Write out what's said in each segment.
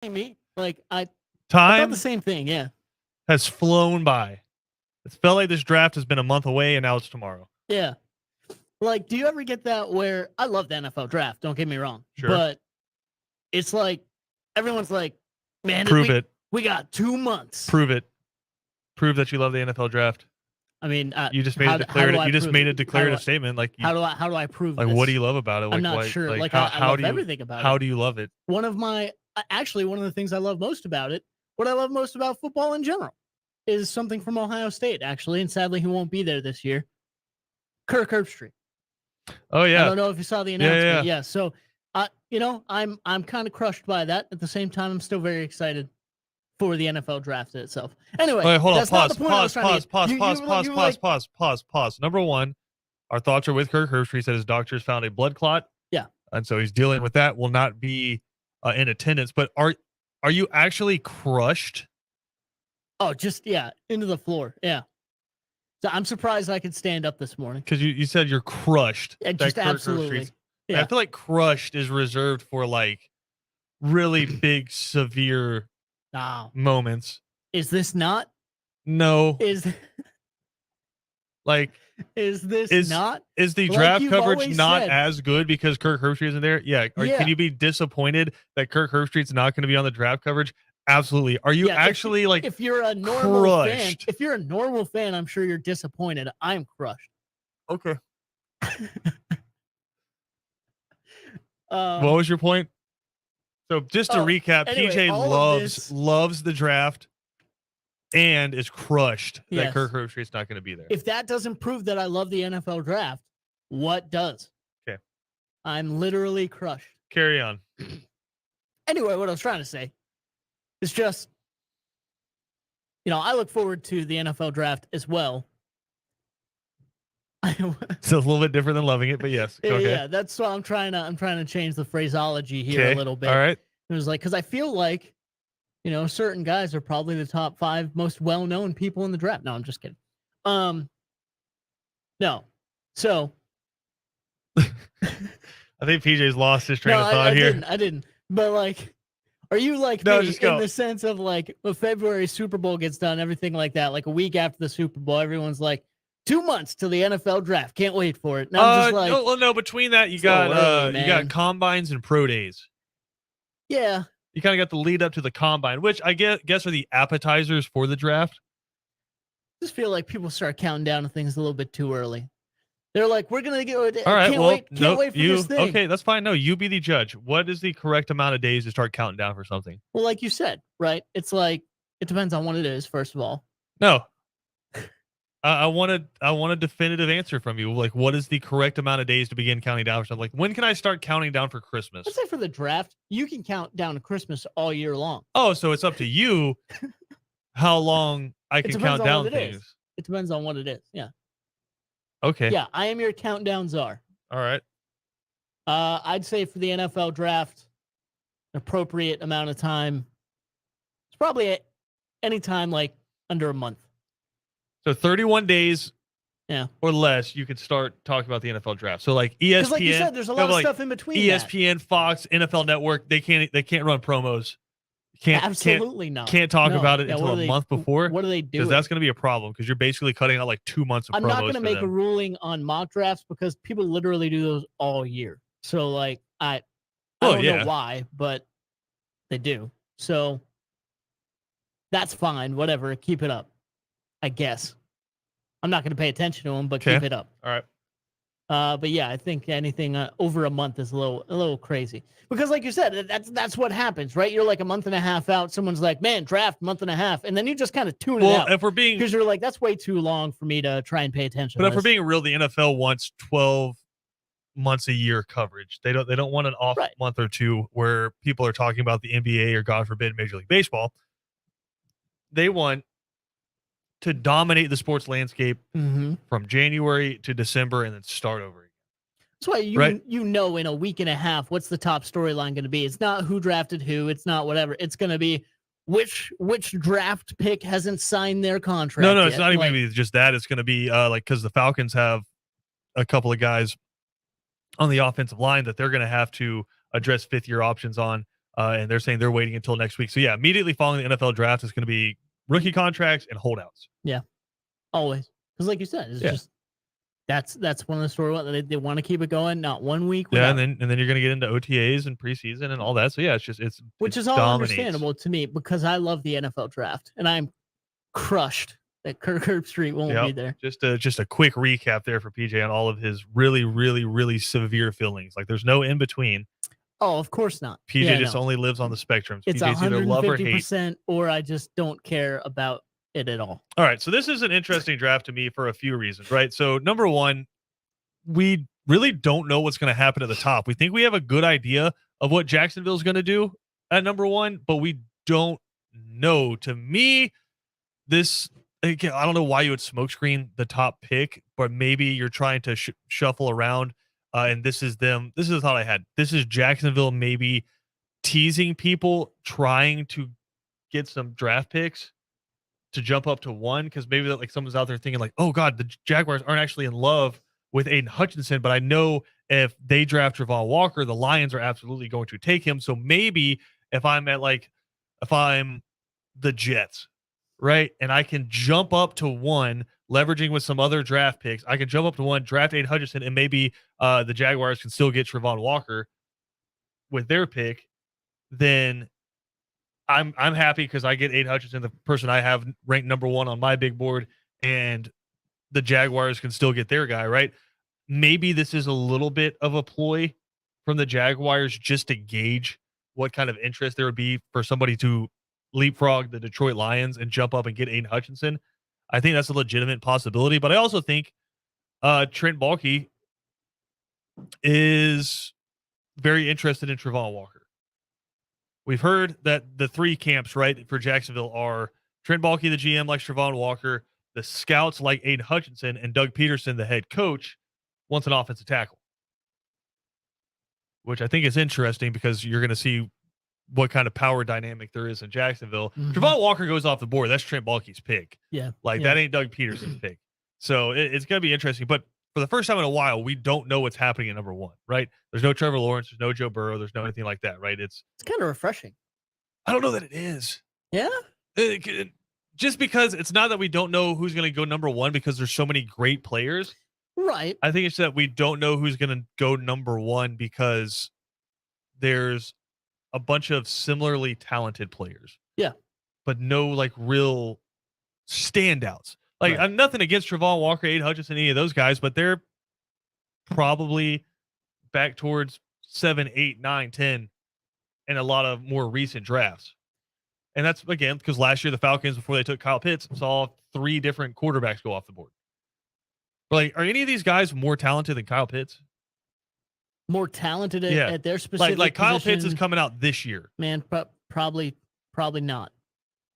me. Like I thought Time the same thing. Yeah. has flown by. It felt like this draft has been a month away, and now it's tomorrow. Yeah. Like, do you ever get that where I love the NFL draft? Don't get me wrong. Sure. But it's like everyone's like, man, Prove it. We got 2 months. Prove it. Prove that you love the NFL draft. I mean, you just made a declarative. You just made a declarative statement. Like, how do I prove? Like, this? what do you love about it? Like, I'm not sure. Like, how I love do you, everything about it. How do you love it? One of the things I love most about it, what I love most about football in general, is something from Ohio State, actually, and sadly he won't be there this year. Kirk Herbstreit. Oh yeah. I don't know if you saw the announcement. Yeah. So, I'm kind of crushed by that. At the same time, I'm still very excited for the NFL draft itself. Anyway, wait, hold on. Pause. Number one, our thoughts are with Kirk Herbstreit. He said his doctors found a blood clot. Yeah. And so he's dealing with that. Will not be in attendance. But are you actually crushed? Oh, just into the floor. Yeah. So I'm surprised I could stand up this morning. Because you said you're crushed. Yeah, just absolutely. Yeah. I feel like crushed is reserved for like really big, severe moments. Is this not? No. Is this not? Is the draft coverage not as good because Kirk Herbstreit isn't there? Yeah. Can you be disappointed that Kirk Herbstreit's not going to be on the draft coverage? Absolutely. Are you actually if you're a normal crushed? fan, if you're a normal fan, I'm sure you're disappointed. I'm crushed. Okay. What was your point? So just to recap, anyway, PJ loves the draft and is crushed that Kirk Herbstreit's not going to be there. If that doesn't prove that I love the NFL draft, what does? Okay. I'm literally crushed. Carry on. Anyway, what I was trying to say is just, I look forward to the NFL draft as well. It's a little bit different than loving it, but yes. Yeah, that's why I'm trying to change the phraseology here a little bit. All right. It was like, because I feel like, certain guys are probably the top 5 most well-known people in the draft. No, I'm just kidding. No. So. I think PJ's lost his train of thought here. I didn't. But like, are you like me in the sense of like, when February Super Bowl gets done, everything like that, like a week after the Super Bowl, everyone's like, 2 months till the NFL draft. Can't wait for it. And I'm just like, no. Between that, you got combines and pro days. Yeah. You kind of got the lead up to the combine, which I guess are the appetizers for the draft. I just feel like people start counting down to things a little bit too early. They're like, we're gonna get. All right. Can't wait for this thing. Okay, that's fine. No, you be the judge. What is the correct amount of days to start counting down for something? Well, like you said, right? It's like it depends on what it is. First of all. No. I want a definitive answer from you. Like, what is the correct amount of days to begin counting down for something? Like, when can I start counting down for Christmas? Let's say for the draft, you can count down to Christmas all year long. Oh, so it's up to you how long I can count down things. It depends on what it is. Yeah. Okay. Yeah, I am your countdown czar. All right. I'd say for the NFL draft, an appropriate amount of time. It's probably any time like under a month. So 31 days or less, you could start talking about the NFL draft. So like ESPN, like you said, there's a lot of stuff in between. ESPN, Fox, NFL Network, they can't run promos. Absolutely not. Can't talk about it until a month before. What do they do? Because that's going to be a problem because you're basically cutting out like 2 months of promos. I'm not going to make a ruling on mock drafts because people literally do those all year. So like I don't know why, but they do. So that's fine. Whatever. Keep it up. I guess. I'm not going to pay attention to them, but keep it up. All right. But yeah, I think anything over a month is a little crazy because, like you said, that's what happens, right? You're like a month and a half out. Someone's like, "Man, draft month and a half," and then you just kind of tune it out. Well, if we're being, because you're like, that's way too long for me to try and pay attention. But if we're being real, the NFL wants 12 months a year coverage. They don't want an off month or two where people are talking about the NBA or, God forbid, Major League Baseball. They want to dominate the sports landscape from January to December and then start over again. That's why you know in a week and a half what's the top storyline going to be. It's not who drafted who. It's not whatever. It's going to be which draft pick hasn't signed their contract. No, yet. It's not even going to be just that. It's going to be because the Falcons have a couple of guys on the offensive line that they're going to have to address fifth-year options on and they're saying they're waiting until next week. So yeah, immediately following the NFL draft is going to be rookie contracts and holdouts. Yeah, always. Because like you said, it's just that's one of the storylines. They want to keep it going, not 1 week. Yeah, and then you're going to get into OTAs and preseason and all that. So yeah, which is all understandable to me because I love the NFL draft and I'm crushed that Kirk Herbstreit won't be there. Just a quick recap there for PJ on all of his really, really, really severe feelings. Like there's no in between. Oh, of course not. PJ just only lives on the spectrum. It's 150%, or I just don't care about it at all. All right, so this is an interesting draft to me for a few reasons, right? So number one, we really don't know what's going to happen at the top. We think we have a good idea of what Jacksonville's going to do at number one, but we don't know. To me, I don't know why you would smokescreen the top pick, but maybe you're trying to shuffle around. And this is them. This is the thought I had. This is Jacksonville maybe teasing people, trying to get some draft picks to jump up to one, because maybe that like someone's out there thinking like, oh God, the Jaguars aren't actually in love with Aiden Hutchinson, but I know if they draft Travon Walker, the Lions are absolutely going to take him. So maybe if I'm the Jets, right, and I can jump up to one, leveraging with some other draft picks, I can jump up to one, draft Aiden Hutchinson, and maybe the Jaguars can still get Travon Walker with their pick, then I'm happy because I get Aiden Hutchinson, the person I have ranked number one on my big board, and the Jaguars can still get their guy, right? Maybe this is a little bit of a ploy from the Jaguars just to gauge what kind of interest there would be for somebody to leapfrog the Detroit Lions and jump up and get Aiden Hutchinson. I think that's a legitimate possibility, but I also think Trent Baalke is very interested in Travon Walker. We've heard that the three camps, right, for Jacksonville are Trent Baalke, the GM, likes Travon Walker, the scouts like Aiden Hutchinson, and Doug Peterson, the head coach, wants an offensive tackle, which I think is interesting because you're going to see what kind of power dynamic there is in Jacksonville. Mm-hmm. Travon Walker goes off the board. That's Trent Baalke's pick. Yeah. That ain't Doug Peterson's pick. So it's going to be interesting. But for the first time in a while, we don't know what's happening at number one, right? There's no Trevor Lawrence. There's no Joe Burrow. There's no anything like that, right? It's kind of refreshing. I don't know that it is. Yeah? Just because it's not that we don't know who's going to go number one because there's so many great players. Right. I think it's that we don't know who's going to go number one because there's a bunch of similarly talented players. Yeah. But no like real standouts. Like I'm nothing against Travon Walker, Aiden Hutchinson, any of those guys, but they're probably back towards 7, 8, 9, 10 in a lot of more recent drafts. And that's, again, because last year the Falcons, before they took Kyle Pitts, saw 3 different quarterbacks go off the board. But like, are any of these guys more talented than Kyle Pitts? More talented at their specific like Kyle Pitts is coming out this year. Man, probably not.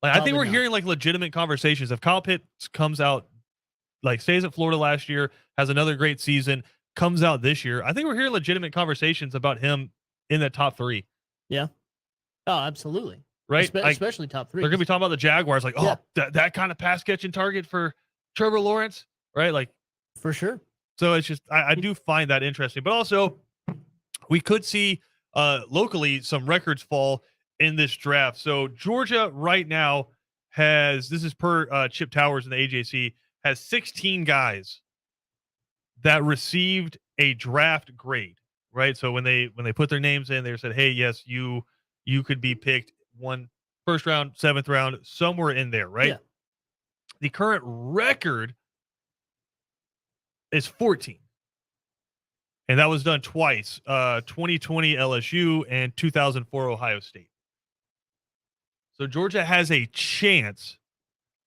Like, I think we're hearing like legitimate conversations. If Kyle Pitts comes out, like stays at Florida last year, has another great season, comes out this year, I think we're hearing legitimate conversations about him in that top 3. Yeah. Oh, absolutely. Right? Especially top 3. They're going to be talking about the Jaguars like, that kind of pass catching target for Trevor Lawrence, right? Like, for sure. So it's just, I do find that interesting. But also, we could see locally some records fall in this draft. So Georgia right now has, this is per Chip Towers in the AJC, has 16 guys that received a draft grade, right? So when they put their names in, they said, hey, yes, you could be picked first round, 7th round, somewhere in there, right? Yeah. The current record is 14. And that was done twice, 2020 LSU and 2004 Ohio State. So Georgia has a chance,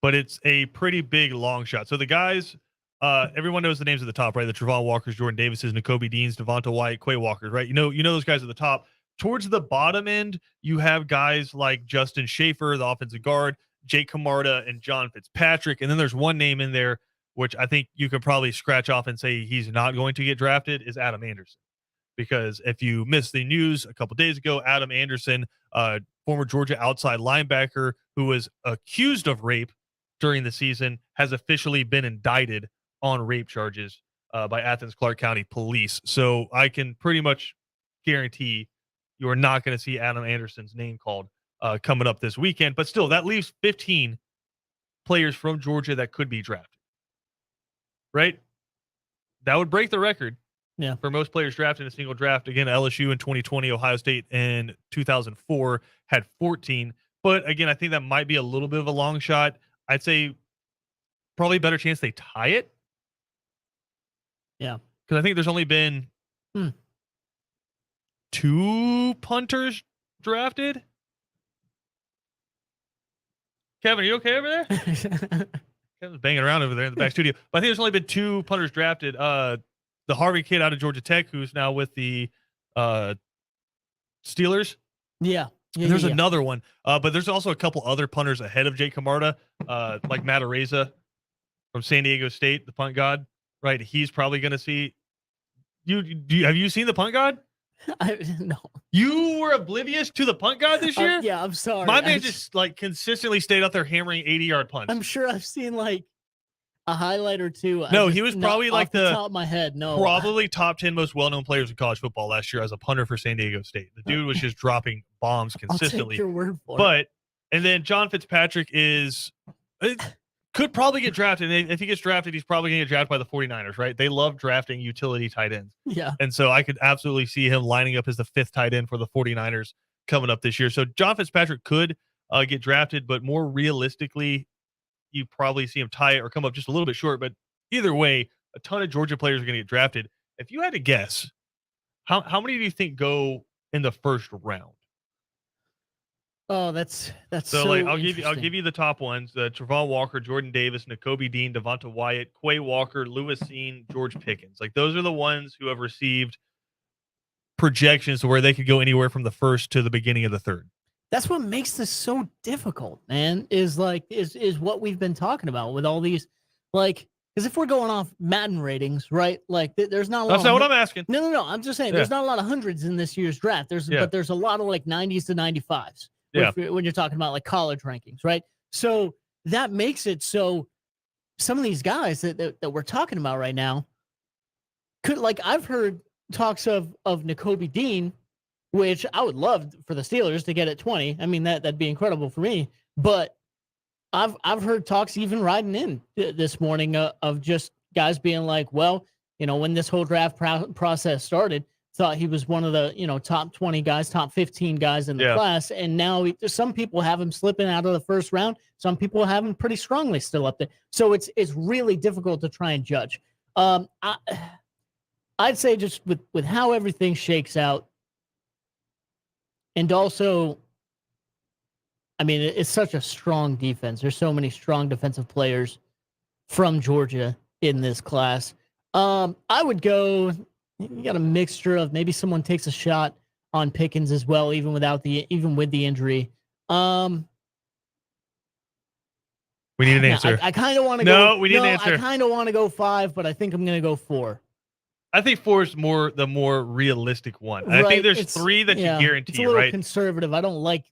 but it's a pretty big long shot. So the guys, everyone knows the names at the top, right? The Travon Walkers, Jordan Davises, Nakobe Deans, Devonta White, Quay Walkers, right? You know those guys at the top. Towards the bottom end, you have guys like Justin Schaefer, the offensive guard, Jake Camarda, and John Fitzpatrick. And then there's one name in there, which I think you could probably scratch off and say he's not going to get drafted, is Adam Anderson. Because if you missed the news a couple days ago, Adam Anderson, former Georgia outside linebacker who was accused of rape during the season, has officially been indicted on rape charges by Athens Clarke County Police. So I can pretty much guarantee you are not going to see Adam Anderson's name called coming up this weekend. But still, that leaves 15 players from Georgia that could be drafted. Right? That would break the record for most players drafted in a single draft. Again, LSU in 2020, Ohio State in 2004 had 14. But again, I think that might be a little bit of a long shot. I'd say probably better chance they tie it. Yeah. Because I think there's only been 2 punters drafted. Kevin, are you okay over there? Kevin's banging around over there in the back studio. But I think there's only been 2 punters drafted. The Harvey kid out of Georgia Tech, who's now with the Steelers. Yeah. There's another one. But there's also a couple other punters ahead of Jake Camarda, like Matt Araiza from San Diego State, the punt god. Right? He's probably going to see. Have you seen the punt god? No. You were oblivious to the punt god this year? Yeah, I'm sorry. My man just like consistently stayed out there hammering 80-yard punts. I'm sure I've seen like a highlight or two. No, he was probably like the top of my head. No, probably top 10 most well-known players in college football last year as a punter for San Diego State. The dude was just dropping bombs consistently. I'll take your word for it. And then John Fitzpatrick could probably get drafted. And if he gets drafted, he's probably going to get drafted by the 49ers, right? They love drafting utility tight ends. Yeah. And so I could absolutely see him lining up as the 5th tight end for the 49ers coming up this year. So John Fitzpatrick could get drafted, but more realistically, you probably see him tie it or come up just a little bit short. But either way, a ton of Georgia players are going to get drafted. If you had to guess, how many do you think go in the first round? Oh, that's so like I'll give you the top ones: Travon Walker, Jordan Davis, Nakobe Dean, Devonta Wyatt, Quay Walker, Lewis Cine, George Pickens. Like those are the ones who have received projections to where they could go anywhere from the first to the beginning of the third. That's what makes this so difficult, man. Is what we've been talking about with all these, like, because if we're going off Madden ratings, right? Like, there's not a lot. That's not what I'm asking. No. I'm just saying there's not a lot of hundreds in this year's draft. But there's a lot of like 90s to 95s. Yeah. When you're talking about like college rankings, right? So that makes it so some of these guys that we're talking about right now could, like, I've heard talks of Nakobe Dean, which I would love for the Steelers to get at 20. I mean, that'd be incredible for me. But I've heard talks even riding in this morning of just guys being like, well, when this whole draft process started, thought he was one of the top 20 guys, top 15 guys in the class, and now some people have him slipping out of the first round. Some people have him pretty strongly still up there. So it's really difficult to try and judge. I'd say just with how everything shakes out. And also, I mean, it's such a strong defense. There's so many strong defensive players from Georgia in this class. I would go, you got a mixture of maybe someone takes a shot on Pickens as well, even with the injury. We need an answer. I kind of want to go. No, we need an answer. I kind of want to go 5, but I think I'm going to go 4. I think 4 is the more realistic one. Right. I think there's 3 that you guarantee, it's a little right? Conservative. I don't like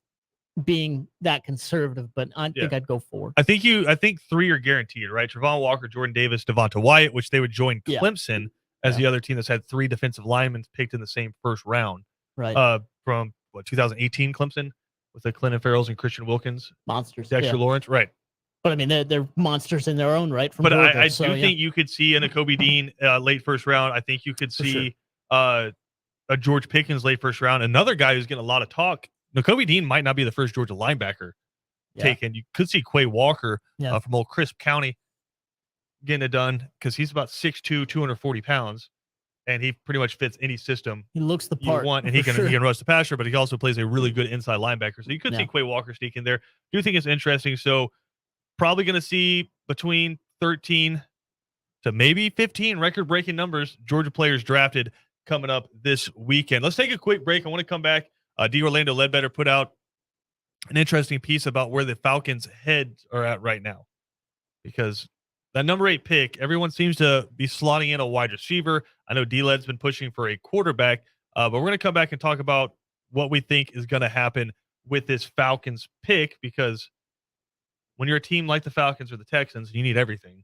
being that conservative, but I think I'd go 4. I think 3 are guaranteed, right? Travon Walker, Jordan Davis, Devonta Wyatt, which they would join Clemson as the other team that's had 3 defensive linemen picked in the same first round. Right. From 2018 Clemson with the Clinton Farrells and Christian Wilkins. Monsters. Dexter Lawrence. Right. But I mean, they're monsters in their own right. But Georgia, I do think you could see a Nakobe Dean late first round. I think you could see a George Pickens late first round. Another guy who's getting a lot of talk. Nakobe Dean might not be the first Georgia linebacker taken. You could see Quay Walker from old Crisp County getting it done because he's about 6'2", 240 pounds, and he pretty much fits any system. He looks the part, and he can rush the passer, but he also plays a really good inside linebacker. So you could see Quay Walker sneak in there. Do think it's interesting. So probably going to see between 13 to maybe 15 record-breaking numbers Georgia players drafted coming up this weekend. Let's take a quick break. I want to come back. D. Orlando Ledbetter put out an interesting piece about where the Falcons' heads are at right now, because that number 8 pick, everyone seems to be slotting in a wide receiver. I know D-Led's been pushing for a quarterback, but we're going to come back and talk about what we think is going to happen with this Falcons pick, because when you're a team like the Falcons or the Texans, you need everything.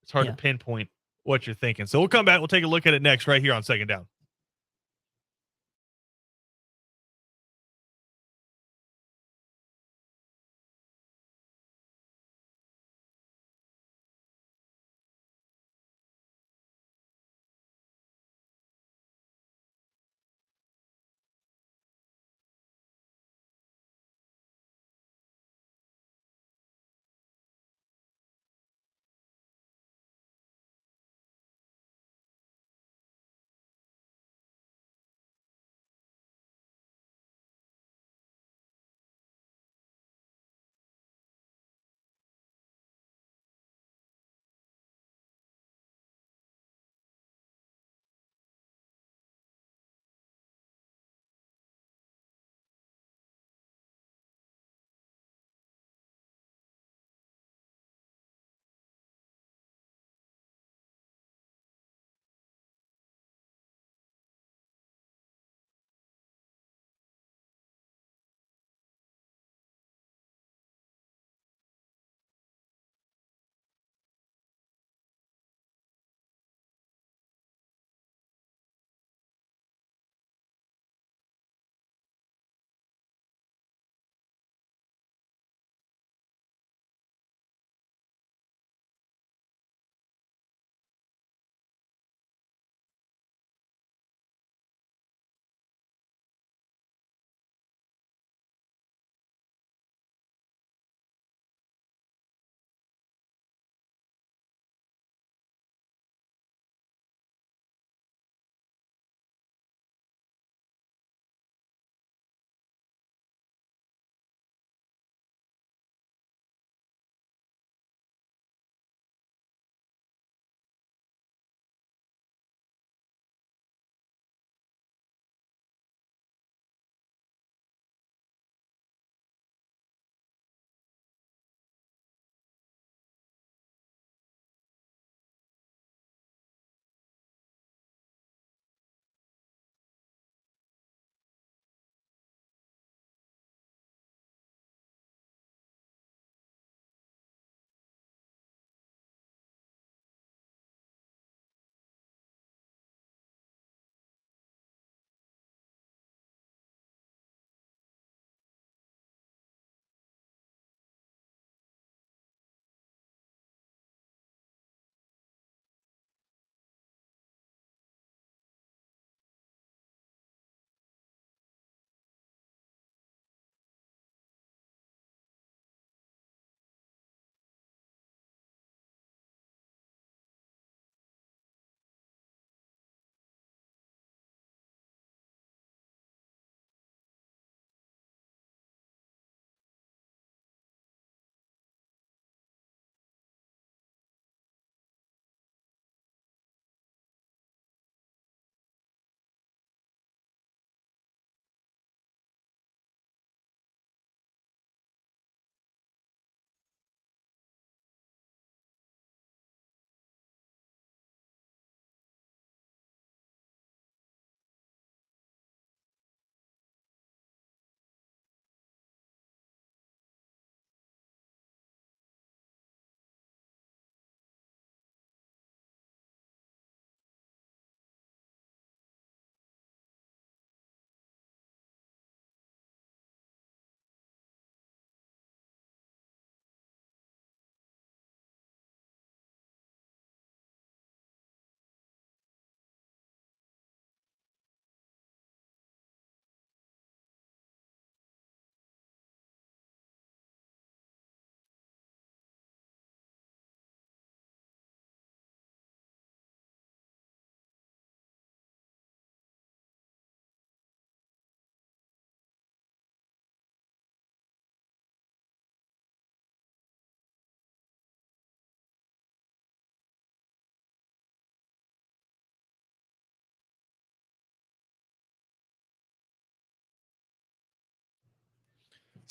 It's hard to pinpoint what you're thinking. So we'll come back. We'll take a look at it next right here on Second Down.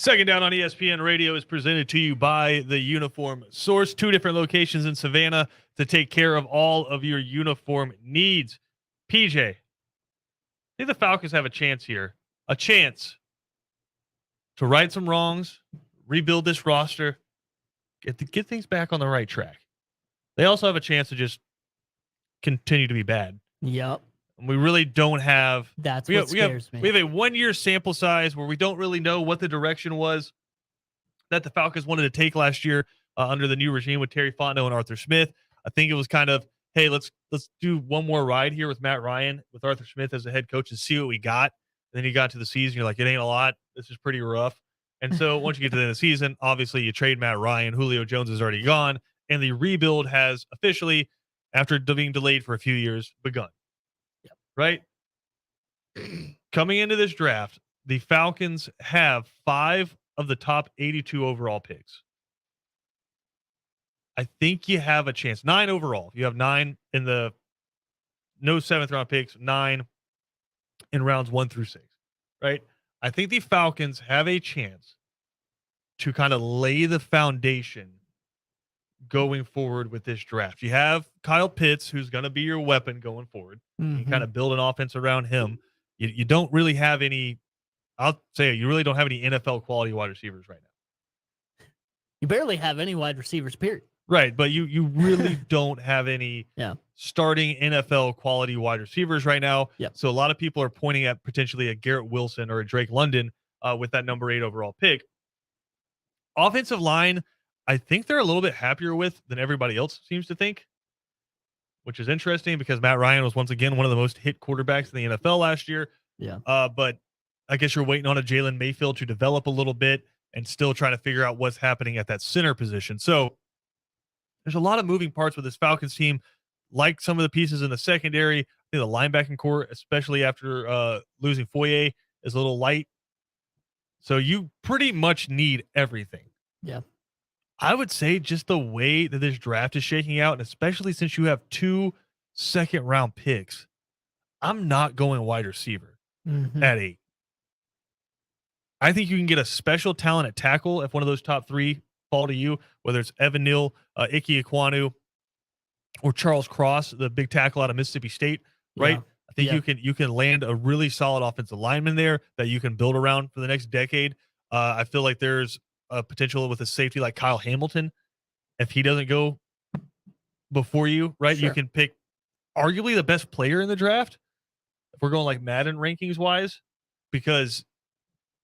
Second Down on ESPN Radio is presented to you by the Uniform Source. 2 different locations in Savannah to take care of all of your uniform needs. PJ, I think the Falcons have a chance here. A chance to right some wrongs, rebuild this roster, get things back on the right track. They also have a chance to just continue to be bad. Yep. And we really don't have. That's what scares me. We have a 1-year sample size where we don't really know what the direction was that the Falcons wanted to take last year under the new regime with Terry Fontenot and Arthur Smith. I think it was kind of, hey, let's do one more ride here with Matt Ryan, with Arthur Smith as the head coach, and see what we got. And then you got to the season, you're like, it ain't a lot. This is pretty rough. And so once you get to the end of the season, obviously you trade Matt Ryan. Julio Jones is already gone, and the rebuild has officially, after being delayed for a few years, begun. Yep. Right? Coming into this draft, the Falcons have 5 of the top 82 overall picks. I think you have a chance. 9 overall. You have 9 in the no 7th round picks, 9 in rounds 1 through 6. Right? I think the Falcons have a chance to kind of lay the foundation going forward with this draft. You have Kyle Pitts, who's going to be your weapon going forward. Mm-hmm. You kind of build an offense around him. You don't really have any, I'll say you really don't have any NFL quality wide receivers right now. You barely have any wide receivers, period. Right, but you really don't have any starting NFL quality wide receivers right now. Yep. So a lot of people are pointing at potentially a Garrett Wilson or a Drake London with that number 8 overall pick. Offensive line, I think they're a little bit happier with than everybody else seems to think, which is interesting because Matt Ryan was once again one of the most hit quarterbacks in the NFL last year. Yeah. But I guess you're waiting on a Jalen Mayfield to develop a little bit and still trying to figure out what's happening at that center position. So there's a lot of moving parts with this Falcons team, like some of the pieces in the secondary. I think the linebacking core, especially after losing Foye, is a little light. So you pretty much need everything. Yeah. I would say just the way that this draft is shaking out, and especially since you have 2 second-round picks, I'm not going wide receiver at 8. I think you can get a special talent at tackle if one of those top 3 fall to you, whether it's Evan Neal, Ike Ekwonu, or Charles Cross, the big tackle out of Mississippi State, right? Yeah. I think you can land a really solid offensive lineman there that you can build around for the next decade. I feel like there's a potential with a safety like Kyle Hamilton. If he doesn't go before you, right, you can pick arguably the best player in the draft. If we're going like Madden rankings wise, because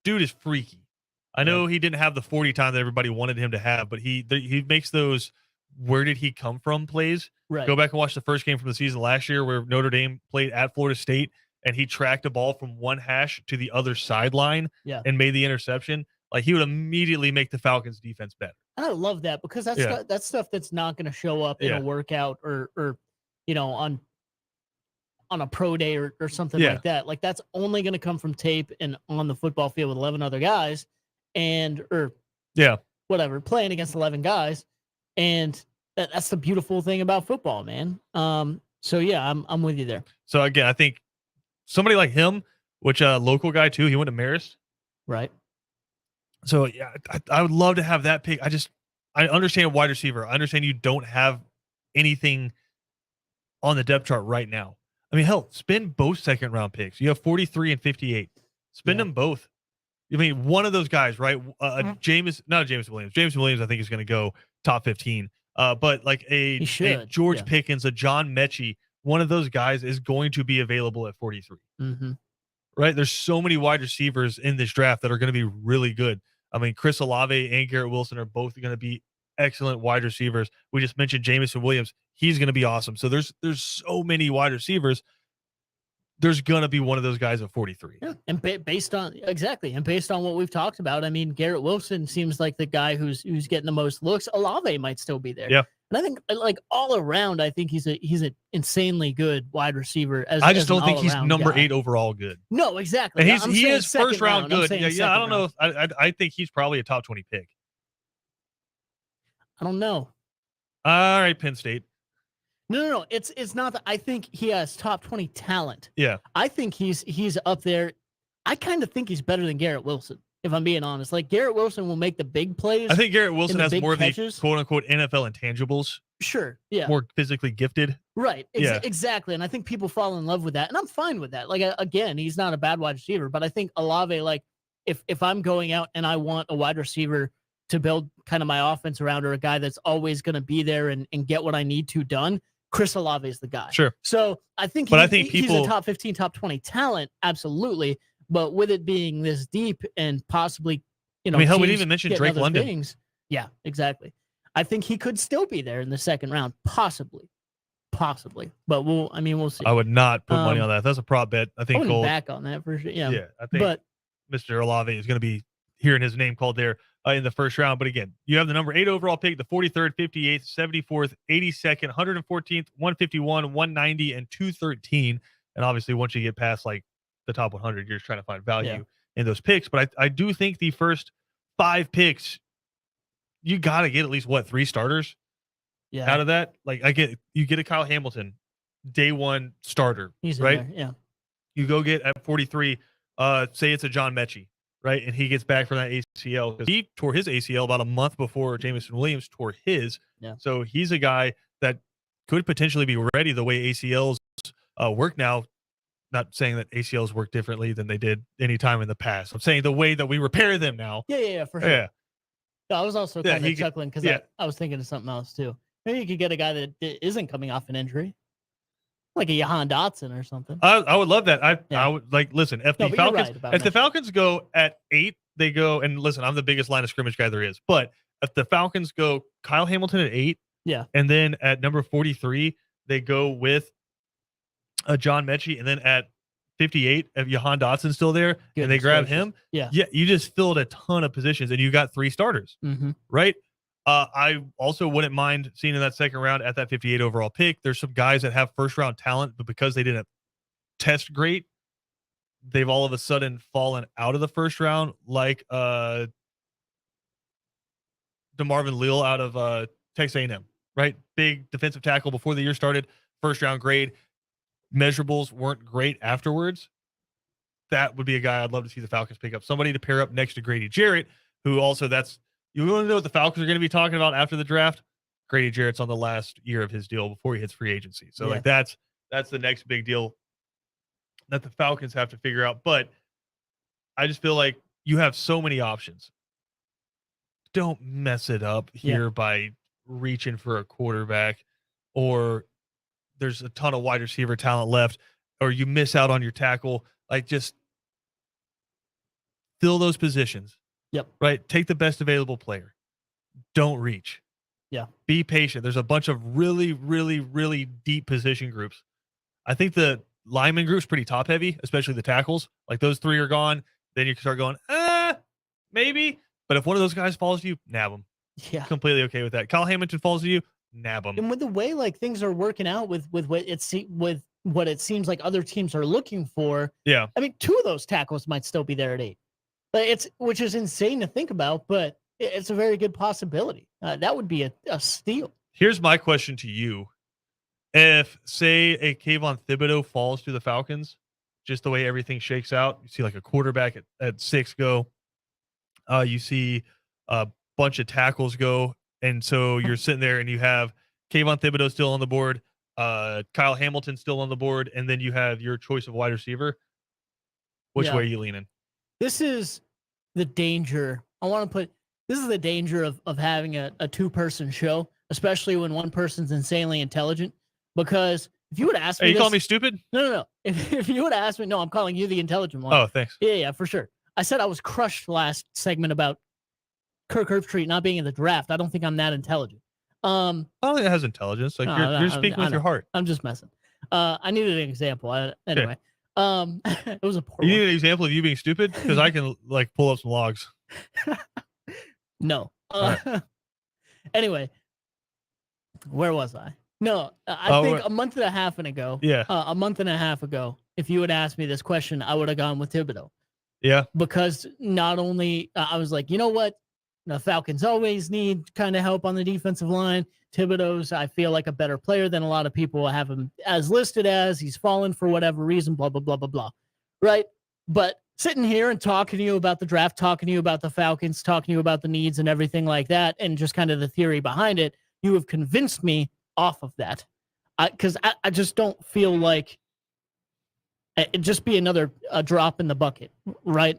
dude is freaky. I know he didn't have the 40 time that everybody wanted him to have, but he makes those where did he come from plays. Right. Go back and watch the first game from the season last year where Notre Dame played at Florida State and he tracked a ball from one hash to the other sideline and made the interception. Like he would immediately make the Falcons defense better. And I love that because that's stuff that's not going to show up in a workout or on a pro day or something like that. Like that's only going to come from tape and on the football field with 11 other guys whatever, playing against 11 guys. And that's the beautiful thing about football, man. So yeah, I'm with you there. So again, I think somebody like him, which a local guy too, he went to Marist. Right. So yeah, I would love to have that pick. I understand wide receiver. I understand you don't have anything on the depth chart right now. I mean, hell, spend both second round picks. You have 43 and 58. Spend them both. I mean, one of those guys, right? Jameson Williams. Jameson Williams, I think, is going to go top 15. But like a George Pickens, a John Mechie, one of those guys is going to be available at 43. Mm-hmm. Right? There's so many wide receivers in this draft that are going to be really good. I mean, Chris Olave and Garrett Wilson are both going to be excellent wide receivers. We just mentioned Jameson Williams. He's going to be awesome. So there's so many wide receivers. There's going to be one of those guys at 43. Yeah. And based on what we've talked about, I mean, Garrett Wilson seems like the guy who's getting the most looks. Olave might still be there. Yeah. And I think like all around, I think he's an insanely good wide receiver. I just don't think he's number 8 overall good. No, exactly. And he is first round good. Yeah. I don't know. I think he's probably a top 20 pick. I don't know. All right, Penn State. No. It's not that I think he has top 20 talent. Yeah. I think he's up there. I kind of think he's better than Garrett Wilson. if I'm being honest. Like Garrett Wilson will make the big plays. I think Garrett Wilson has more catches. of the quote unquote NFL intangibles. Sure. Yeah. More physically gifted. Right. Exactly. And I think people fall in love with that. And I'm fine with that. Like, again, he's not a bad wide receiver, but I think Olave, like, if I'm going out and I want a wide receiver to build kind of my offense around, or a guy that's always going to be there and get what I need to done, Chris Olave is the guy. Sure. So I think, he's a top 15, top 20 talent. Absolutely. But with it being this deep and possibly, I mean, hell, we didn't even mention Drake London. Things, yeah, exactly. I think he could still be there in the second round, possibly, but we'll see. I would not put money on that. That's a prop bet. I think Cole back on that for sure. Yeah, I think Mr. Olave is going to be hearing his name called there in the first round. But again, you have the number 8 overall pick, the 43rd, 58th, 74th, 82nd, 114th, 151, 190, and 213. And obviously, once you get past like the top 100, you're just trying to find value in those picks. But I do think the first 5 picks, you got to get at least 3 starters out of that. Like you get a Kyle Hamilton, day 1 starter, He's right? In there, yeah. You go get at 43, say it's a John Mechie, right? And he gets back from that ACL because he tore his ACL about a month before Jameson Williams tore his. Yeah. So he's a guy that could potentially be ready the way ACLs work now. Not saying that ACLs work differently than they did any time in the past. I'm saying the way that we repair them now. Yeah, for sure. Yeah. I was also kind of chuckling because I was thinking of something else too. Maybe you could get a guy that isn't coming off an injury, like a Jahan Dotson or something. I would love that. I would like listen. If the Falcons go at 8, they go and listen. I'm the biggest line of scrimmage guy there is, but if the Falcons go Kyle Hamilton at 8, and then at number 43 they go with a John Mechie, and then at 58, if Jahan Dotson's still there, and they grab him, you just filled a ton of positions, and you got 3 starters, right? I also wouldn't mind seeing in that second round at that 58 overall pick. There's some guys that have first round talent, but because they didn't test great, they've all of a sudden fallen out of the first round, like DeMarvin Leal out of Texas A&M, right? Big defensive tackle before the year started, first round grade. Measurables weren't great afterwards. That would be a guy I'd love to see the Falcons pick up. Somebody to pair up next to Grady Jarrett, who also you want to know what the Falcons are going to be talking about after the draft? Grady Jarrett's on the last year of his deal before he hits free agency. So like that's the next big deal that the Falcons have to figure out. But I just feel like you have so many options. Don't mess it up here by reaching for a quarterback, or there's a ton of wide receiver talent left, or you miss out on your tackle. Like, just fill those positions. Yep. Right. Take the best available player. Don't reach. Yeah. Be patient. There's a bunch of really, really, really deep position groups. I think the lineman group's pretty top heavy, especially the tackles. Like, those 3 are gone. Then you can start going, maybe. But if one of those guys falls to you, nab them. Yeah. Completely okay with that. Kyle Hamilton falls to you, nab them. And with the way like things are working out with what it seems like other teams are looking for. Yeah. I mean, 2 of those tackles might still be there at 8. But which is insane to think about, but it's a very good possibility. That would be a steal. Here's my question to you. If, say, a Kayvon Thibodeau falls to the Falcons, just the way everything shakes out, you see like a quarterback at 6 go, you see a bunch of tackles go, and so you're sitting there and you have Kayvon Thibodeau still on the board, Kyle Hamilton still on the board, and then you have your choice of wide receiver. Which way are you leaning? This is the danger. This is the danger of having a 2-person show, especially when one person's insanely intelligent. Because if you would ask me, you call me stupid? No. If you would ask me, no, I'm calling you the intelligent one. Oh, thanks. Yeah, for sure. I said I was crushed last segment about Kirk Herbstreit not being in the draft. I don't think I'm that intelligent. I don't think it has intelligence. Like, you're speaking with your heart. I'm just messing. I needed an example. Anyway. It was a poor You need an example of you being stupid? Because I can like pull up some logs. No. Anyway, where was I? No, I think a month and a half ago. Yeah. A month and a half ago, if you had asked me this question, I would have gone with Thibodeau. Yeah. Because not only I was like, you know what? The Falcons always need kind of help on the defensive line. Thibodeau's, I feel like, a better player than a lot of people have him as listed as. He's fallen for whatever reason, blah, blah, blah, blah, blah. Right? But sitting here and talking to you about the draft, talking to you about the Falcons, talking to you about the needs and everything like that, and just kind of the theory behind it, you have convinced me off of that. Because I just don't feel like it'd just be another drop in the bucket, right?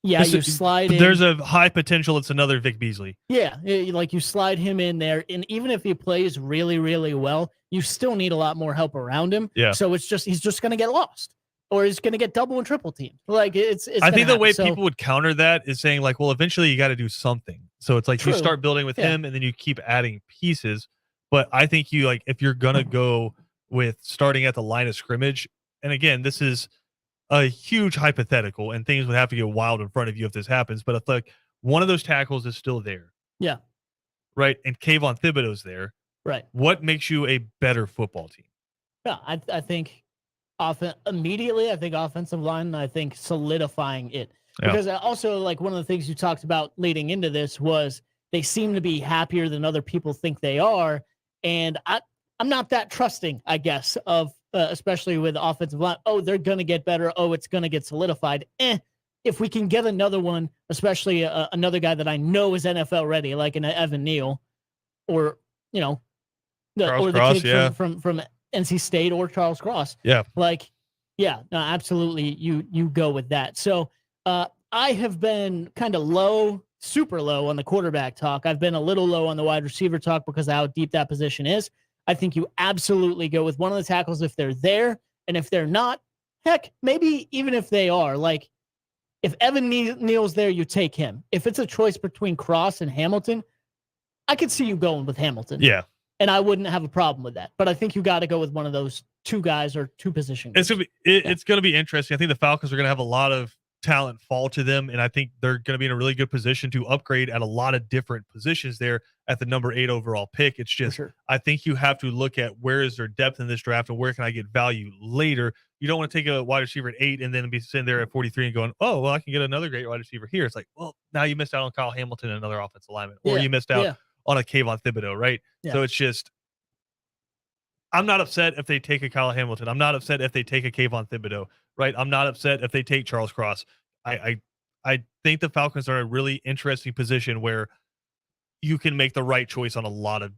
You slide in. There's a high potential it's another Vic Beasley. Yeah, like you slide him in there, and even if he plays really, really well, you still need a lot more help around him. Yeah. So he's just going to get lost, or he's going to get double and triple teamed. Like it's I think the way people would counter that is saying like, well, eventually you got to do something. So it's like you start building with him, and then you keep adding pieces. But I think you like if you're gonna go with starting at the line of scrimmage, and again, this is a huge hypothetical, and things would have to get wild in front of you if this happens. But if like one of those tackles is still there, yeah, right, and Kayvon Thibodeau's there, right, what makes you a better football team? Yeah, I think immediately. I think offensive line. And I think solidifying it because also like one of the things you talked about leading into this was they seem to be happier than other people think they are. And I'm not that trusting, I guess, of especially with offensive line. Oh, they're going to get better. Oh, it's going to get solidified. If we can get another one, especially another guy that I know is NFL ready, like an Evan Neal, or the kid from NC State or Charles Cross. Yeah, no, absolutely. You go with that. So I have been kind of low. Super low on the quarterback talk. I've been a little low on the wide receiver talk because of how deep that position is. I think you absolutely go with one of the tackles if they're there. And if they're not, heck, maybe even if they are, like if Evan Neal's there, you take him. If it's a choice between Cross and Hamilton, I could see you going with Hamilton. Yeah. And I wouldn't have a problem with that. But I think you got to go with one of those two guys or two positions. It's going to be interesting. I think the Falcons are going to have a lot of talent fall to them, and I think they're going to be in a really good position to upgrade at a lot of different positions there at the number 8 overall pick. It's just I think you have to look at where is their depth in this draft and where can I get value later. You don't want to take a wide receiver at 8 and then be sitting there at 43 and going, oh well, I can get another great wide receiver here. It's like, well, now you missed out on Kyle Hamilton and another offensive lineman, or you missed out on a Kayvon Thibodeau, right? So it's just I'm not upset if they take a Kyle Hamilton. I'm not upset if they take a Kayvon Thibodeau, right? I'm not upset if they take Charles Cross. I think the Falcons are in a really interesting position where you can make the right choice on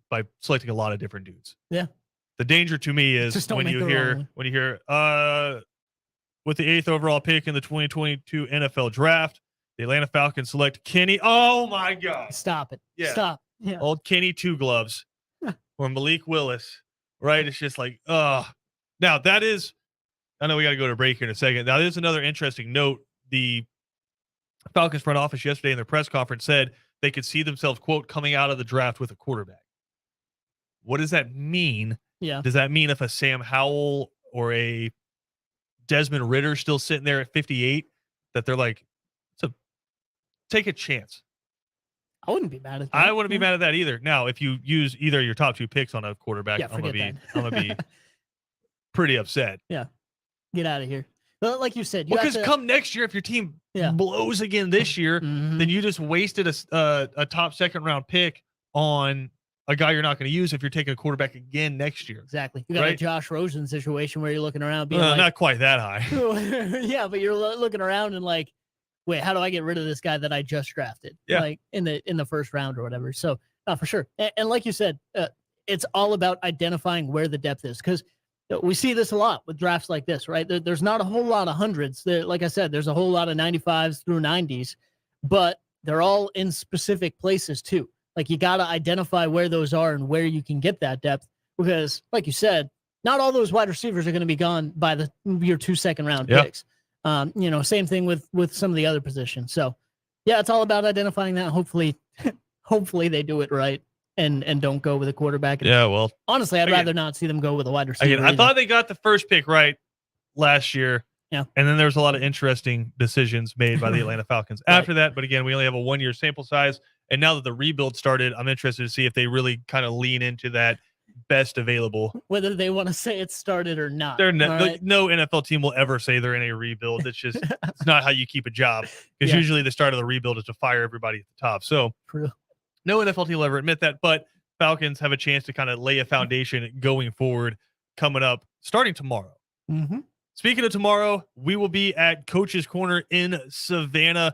by selecting a lot of different dudes. Yeah. The danger to me is when you hear with the 8th overall pick in the 2022 NFL draft, the Atlanta Falcons select Kenny. Oh my God. Stop it. Yeah. Stop. Yeah. Old Kenny Two Gloves or Malik Willis. Right. It's just like, now that is, I know we got to go to break here in a second. Now there's another interesting note. The Falcons front office yesterday in their press conference said they could see themselves, quote, coming out of the draft with a quarterback. What does that mean? Yeah. Does that mean if a Sam Howell or a Desmond Ridder still sitting there at 58 that they're like, take a chance? I wouldn't be mad at that. I wouldn't be mad at that either. Now, if you use either your top 2 picks on a quarterback, I'm gonna be pretty upset. Yeah. Get out of here. But like you said, because come next year, if your team blows again this year, then you just wasted a top 2nd round pick on a guy you're not going to use if you're taking a quarterback again next year. Exactly. You got a Josh Rosen situation where you're looking around being like, not quite that high. Yeah, but you're looking around and like, wait, how do I get rid of this guy that I just drafted? Yeah. Like in the first round or whatever. So for sure. And like you said, it's all about identifying where the depth is, because we see this a lot with drafts like this, right? There's not a whole lot of hundreds. Like I said, there's a whole lot of 95s through 90s, but they're all in specific places too. Like you got to identify where those are and where you can get that depth, because like you said, not all those wide receivers are going to be gone by your 2 second round picks. Same thing with some of the other positions. So yeah, it's all about identifying that. Hopefully they do it right and don't go with a quarterback. And well, honestly, I'd rather not see them go with a wide receiver. I thought they got the first pick right last year. Yeah. And then there was a lot of interesting decisions made by the Atlanta Falcons after that. But again, we only have a 1-year sample size. And now that the rebuild started, I'm interested to see if they really kind of lean into that best available. Whether they want to say it started or not. No NFL team will ever say they're in a rebuild. It's just it's not how you keep a job, because usually the start of the rebuild is to fire everybody at the top. So true. No NFL team will ever admit that, but Falcons have a chance to kind of lay a foundation going forward, coming up starting tomorrow. Mm-hmm. Speaking of tomorrow, we will be at Coach's Corner in Savannah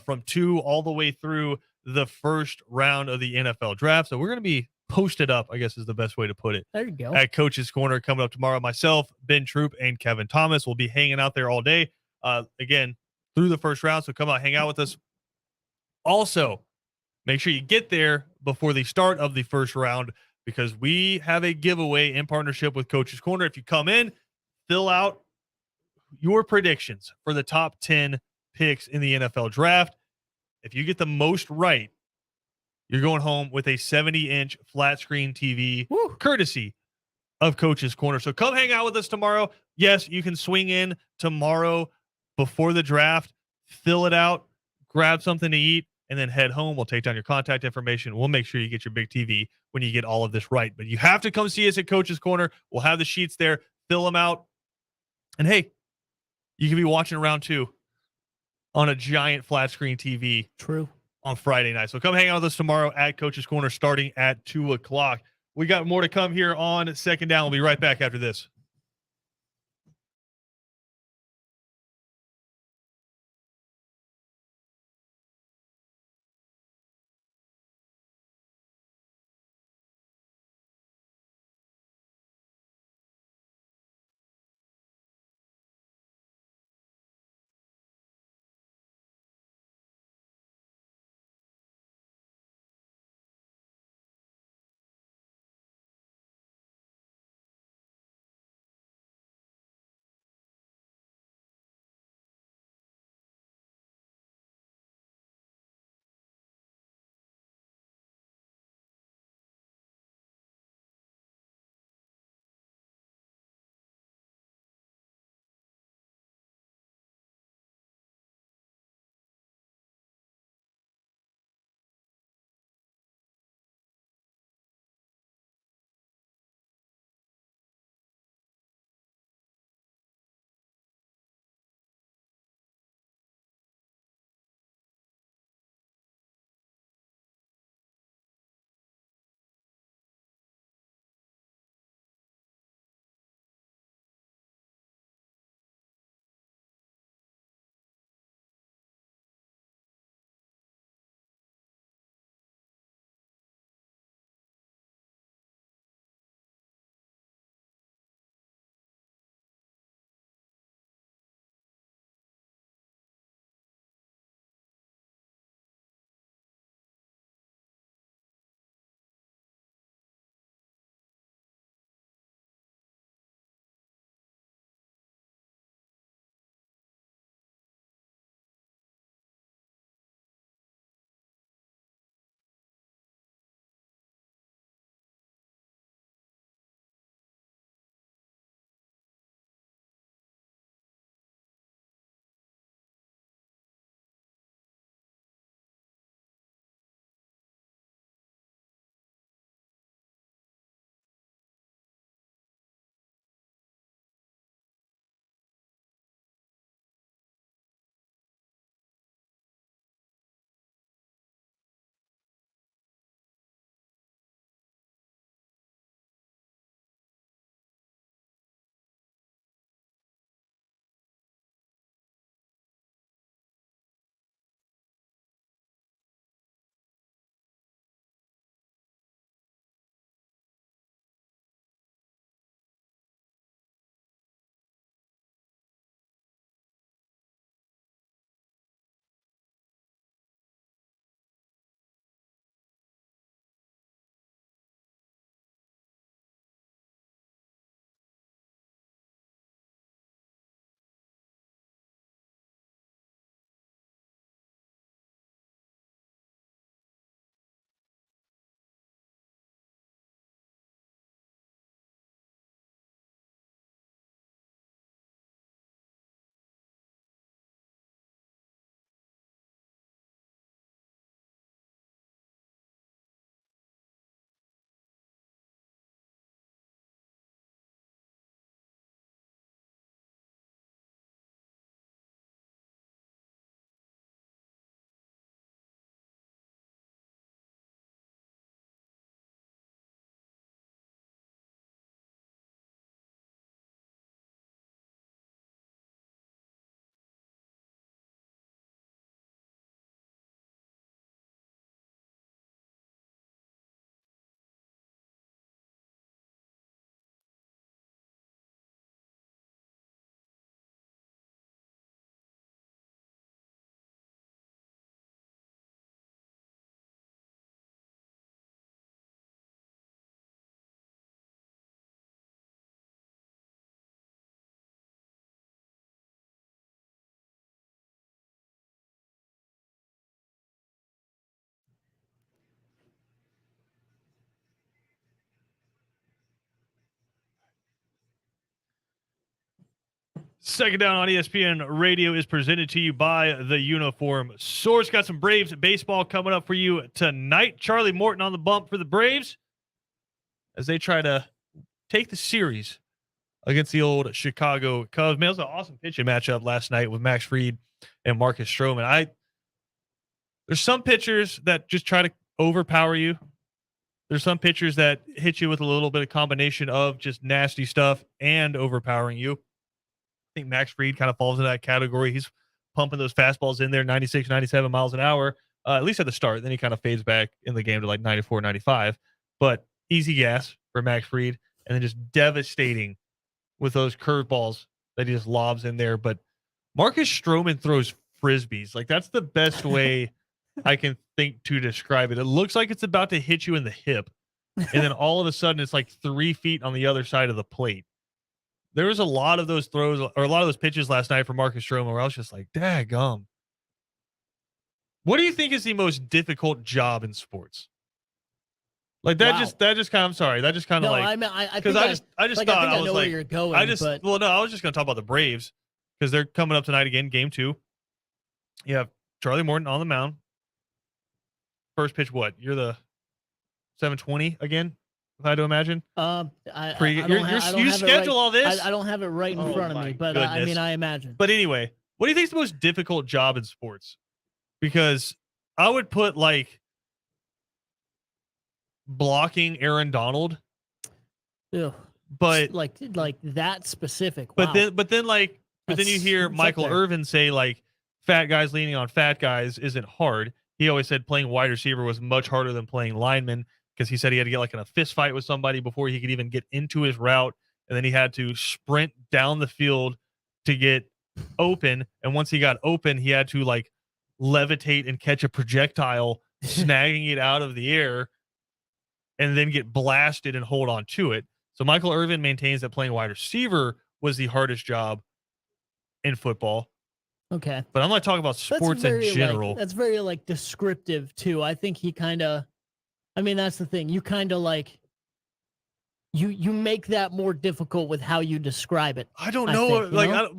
from 2 all the way through the first round of the NFL draft. So we're going to be posted up, I guess is the best way to put it. There you go. At Coach's Corner coming up tomorrow. Myself, Ben Troop, and Kevin Thomas will be hanging out there all day. Again, through the first round. So come out, hang out with us. Also, make sure you get there before the start of the first round because we have a giveaway in partnership with Coach's Corner. If you come in, fill out your predictions for the top 10 picks in the NFL draft. If you get the most right, you're going home with a 70-inch flat screen TV, courtesy of Coach's Corner. So come hang out with us tomorrow. Yes, you can swing in tomorrow before the draft, fill it out, grab something to eat, and then head home. We'll take down your contact information. We'll make sure you get your big TV when you get all of this right. But you have to come see us at Coach's Corner. We'll have the sheets there. Fill them out. And hey, you can be watching round 2 on a giant flat screen TV. True. On Friday night. So come hang out with us tomorrow at Coach's Corner starting at 2 o'clock. We got more to come here on Second Down. We'll be right back after this. Second Down on ESPN Radio is presented to you by the Uniform Source. Got some Braves baseball coming up for you tonight. Charlie Morton on the bump for the Braves as they try to take the series against the old Chicago Cubs. Man, it was an awesome pitching matchup last night with Max Fried and Marcus Stroman. There's some pitchers that just try to overpower you. There's some pitchers that hit you with a little bit of combination of just nasty stuff and overpowering you. I think Max Fried kind of falls into that category. He's pumping those fastballs in there, 96, 97 miles an hour, at least at the start. Then he kind of fades back in the game to like 94, 95. But easy gas for Max Fried, and then just devastating with those curveballs that he just lobs in there. But Marcus Stroman throws frisbees. Like, that's the best way I can think to describe it. It looks like it's about to hit you in the hip, and then all of a sudden it's like 3 feet on the other side of the plate. There was a lot of those throws or a lot of those pitches last night for Marcus Stroman where I was just like, daggum. What do you think is the most difficult job in sports? Like that just kind of, I'm sorry. That just kind of no, like, I just thought I know where you're going. I was just going to talk about the Braves because they're coming up tonight again, game 2. You have Charlie Morton on the mound. First pitch, what? You're the 7:20 again, if I had to imagine. You schedule all this. I don't have it right in front of me, but I mean, I imagine. But anyway, what do you think is the most difficult job in sports? Because I would put like blocking Aaron Donald. Ew. But like that specific. But wow. then you hear Michael Irvin say like fat guys leaning on fat guys isn't hard. He always said playing wide receiver was much harder than playing lineman because he said he had to get like in a fist fight with somebody before he could even get into his route, and then he had to sprint down the field to get open, and once he got open, he had to like levitate and catch a projectile, snagging it out of the air, and then get blasted and hold on to it. So Michael Irvin maintains that playing wide receiver was the hardest job in football. Okay. But I'm not talking about sports in general. That's very like descriptive too. I think he kind of, I mean, that's the thing. You kind of like, you make that more difficult with how you describe it. I don't know.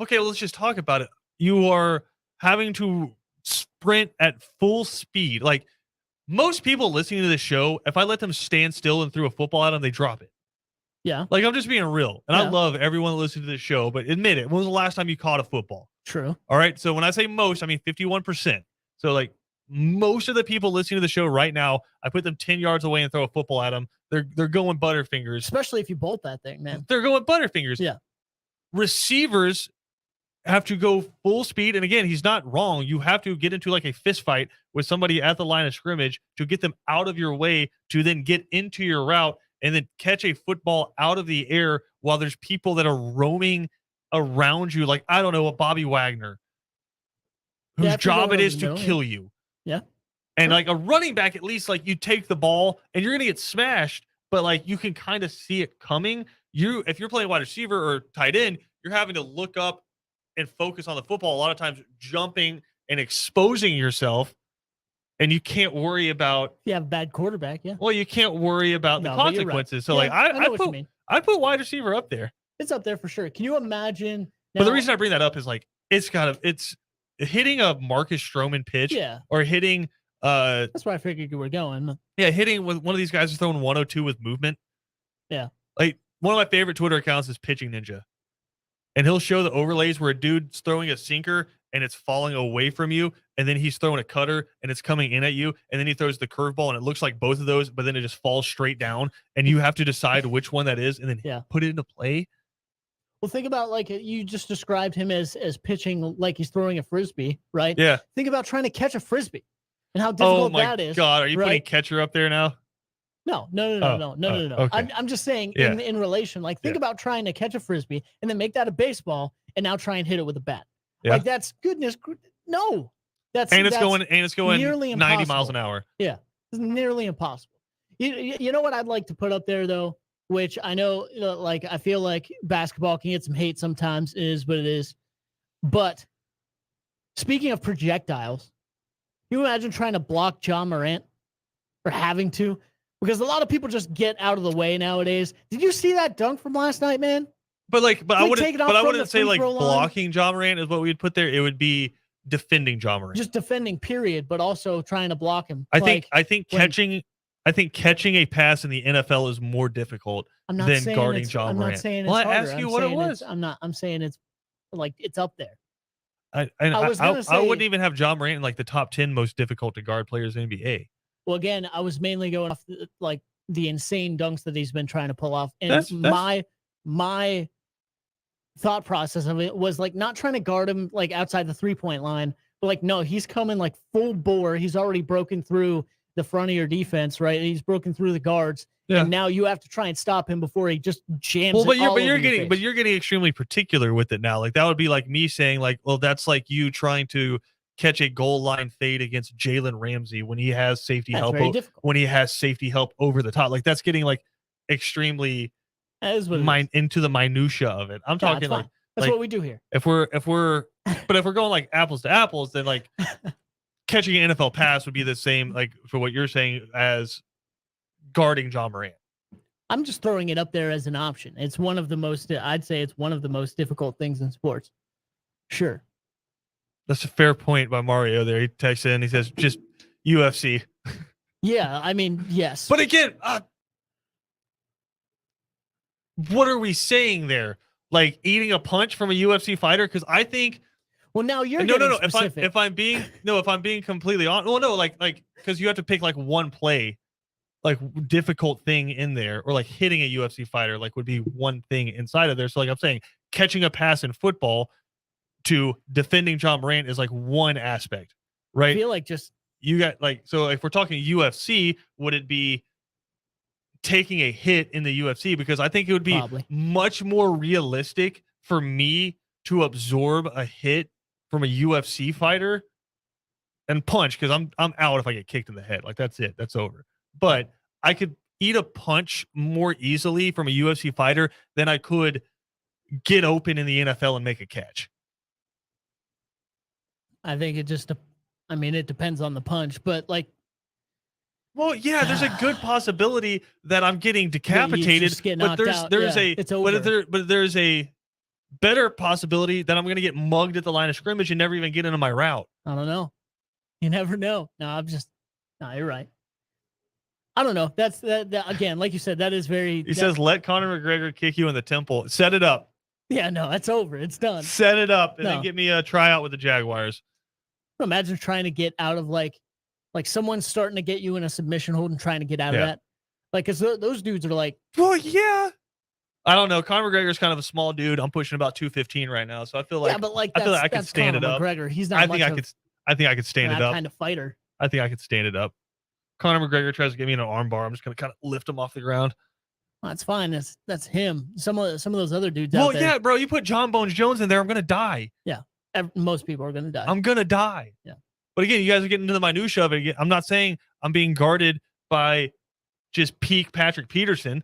Okay, well, let's just talk about it. You are having to sprint at full speed. Like most people listening to this show, if I let them stand still and threw a football at them, they drop it. Yeah. Like I'm just being real. And I love everyone that listens to this show, but admit it. When was the last time you caught a football? True. All right. So when I say most, I mean 51%. So like most of the people listening to the show right now, I put them 10 yards away and throw a football at them. They're going butterfingers. Especially if you bolt that thing, man. They're going butterfingers. Yeah. Receivers have to go full speed. And again, he's not wrong. You have to get into like a fist fight with somebody at the line of scrimmage to get them out of your way to then get into your route and then catch a football out of the air while there's people that are roaming around you. Like, I don't know, a Bobby Wagner whose job it is to kill you. Yeah. And like a running back, at least like you take the ball and you're going to get smashed, but like you can kind of see it coming. If you're playing wide receiver or tight end, you're having to look up and focus on the football. A lot of times jumping and exposing yourself. And you can't worry about. You have a bad quarterback, yeah. Well, you can't worry about the consequences. Right. So, like, I put wide receiver up there. It's up there for sure. Can you imagine? But the reason I bring that up is like it's hitting a Marcus Stroman pitch, or hitting. That's why I figured you were going. Yeah, hitting with one of these guys is throwing 102 with movement. Yeah, like one of my favorite Twitter accounts is Pitching Ninja, and he'll show the overlays where a dude's throwing a sinker and it's falling away from you, and then he's throwing a cutter and it's coming in at you, and then he throws the curveball and it looks like both of those, but then it just falls straight down, and you have to decide which one that is, and then put it into play. Well, think about like you just described him as pitching like he's throwing a frisbee, right? Yeah. Think about trying to catch a frisbee and how difficult that is. Oh my God, are you putting catcher up there now? No. Okay. I'm just saying in relation, like think about trying to catch a frisbee and then make that a baseball and now try and hit it with a bat. Yeah. Like that's goodness. No, that's going nearly 90 impossible. miles an hour. Yeah, it's nearly impossible. You know what I'd like to put up there though, which I know, like I feel like basketball can get some hate sometimes. It is what it is. But speaking of projectiles, can you imagine trying to block John Morant or having to? Because a lot of people just get out of the way nowadays. Did you see that dunk from last night, man? I wouldn't. take it off But I from wouldn't the say free like throw line. blocking Ja Morant is what we'd put there. It would be defending Ja Morant. Just defending, period, but also trying to block him. I think catching a pass in the NFL is more difficult than guarding Ja Morant. I'm not saying it's I harder. asked you what it was. I'm saying it's like it's up there. I wouldn't even have Ja Morant in like the top 10 most difficult to guard players in the NBA. Well, again, I was mainly going off like the insane dunks that he's been trying to pull off, and my thought process of it was like not trying to guard him like outside the 3-point line, but like no, he's coming like full bore. He's already broken through the front of your defense, right? He's broken through the guards, and now you have to try and stop him before he just jams. Well, you're getting extremely particular with it now. Like that would be like me saying like, well, that's like you trying to catch a goal line fade against Jalen Ramsey when he has safety help. When he has safety help over the top, like that's getting like extremely into the minutia of it. I'm talking like that's what we do here. If we're going like apples to apples, then like catching an NFL pass would be the same, like for what you're saying, as guarding Ja Morant. I'm just throwing it up there as an option. It's one of the most, I'd say it's one of the most difficult things in sports. Sure. That's a fair point by Mario there. He texts in, he says, just UFC. Yeah, I mean, yes. But again, what are we saying there? Like eating a punch from a UFC fighter? Because I think. Well, now you're no. Specific. If I'm being completely honest, well, no, like because you have to pick like one play, like difficult thing in there, or like hitting a UFC fighter, like would be one thing inside of there. So like I'm saying, catching a pass in football to defending Ja Morant is like one aspect, right? I feel like just you got like, so if we're talking UFC, would it be taking a hit in the UFC? Because I think it would be much more realistic for me to absorb a hit from a UFC fighter and punch, because I'm out if I get kicked in the head. Like that's it. That's over. But I could eat a punch more easily from a UFC fighter than I could get open in the NFL and make a catch. I think it depends on the punch, but like. Well, yeah, there's a good possibility that I'm getting decapitated, but there's a better possibility that I'm going to get mugged at the line of scrimmage and never even get into my route. I don't know. You never know. No, you're right. I don't know. That's that again, like you said, that is very. He says, let Conor McGregor kick you in the temple. Set it up. Yeah, no, that's over. It's done. Set it up and then get me a tryout with the Jaguars. Imagine trying to get out of like someone's starting to get you in a submission hold and trying to get out of that. Like, because those dudes are like. Well, yeah. I don't know. Conor McGregor's kind of a small dude. I'm pushing about 215 right now, so I feel like I feel like I could stand it up. McGregor, he's not. I think I could stand it up. Kind of fighter. I think I could stand it up. Conor McGregor tries to get me in an arm bar. I'm just gonna kind of lift him off the ground. Well, that's fine. That's him. Some of those other dudes. Well, yeah, bro. You put John Bones Jones in there, I'm gonna die. Yeah, most people are gonna die. I'm gonna die. Yeah. But again, you guys are getting into the minutia of it. I'm not saying I'm being guarded by just peak Patrick Peterson.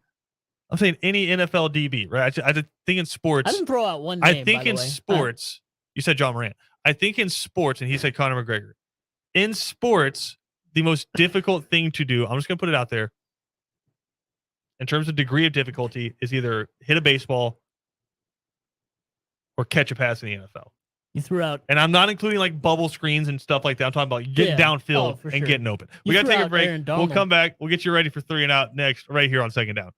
I'm saying any NFL DB, right? I think in sports. I didn't throw out one name. I think in sports, you said John Morant. I think in sports, and he said Conor McGregor. In sports, the most difficult thing to do, I'm just going to put it out there, in terms of degree of difficulty, is either hit a baseball or catch a pass in the NFL. You threw out. And I'm not including like bubble screens and stuff like that. I'm talking about getting downfield and getting open. We got to take a break. We'll come back. We'll get you ready for 3 and Out next, right here on Second Down.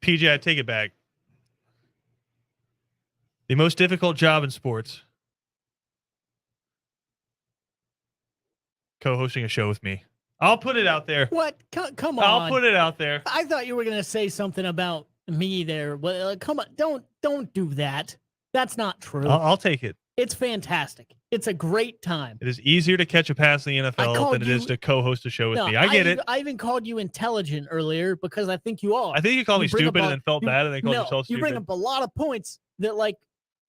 PJ, I take it back. The most difficult job in sports. Co-hosting a show with me. I'll put it out there. What? Come on. I'll put it out there. I thought you were going to say something about me there. Well, come on. Don't do that. That's not true. I'll take it. It's fantastic. It's a great time. It is easier to catch a pass in the NFL than it is to co-host a show with me. I get it. I even called you intelligent earlier because I think you are. I think you called me stupid and then felt bad and then called yourself stupid. You bring up a lot of points that, like,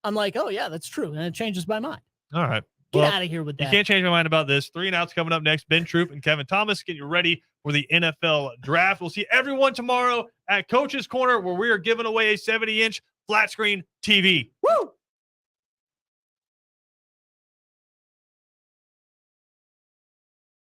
I'm like, oh, yeah, that's true. And it changes my mind. All right. Get out of here with that. You can't change my mind about this. 3 and Outs coming up next. Ben Troop and Kevin Thomas. Get you ready for the NFL draft. We'll see everyone tomorrow at Coach's Corner, where we are giving away a 70-inch flat screen TV.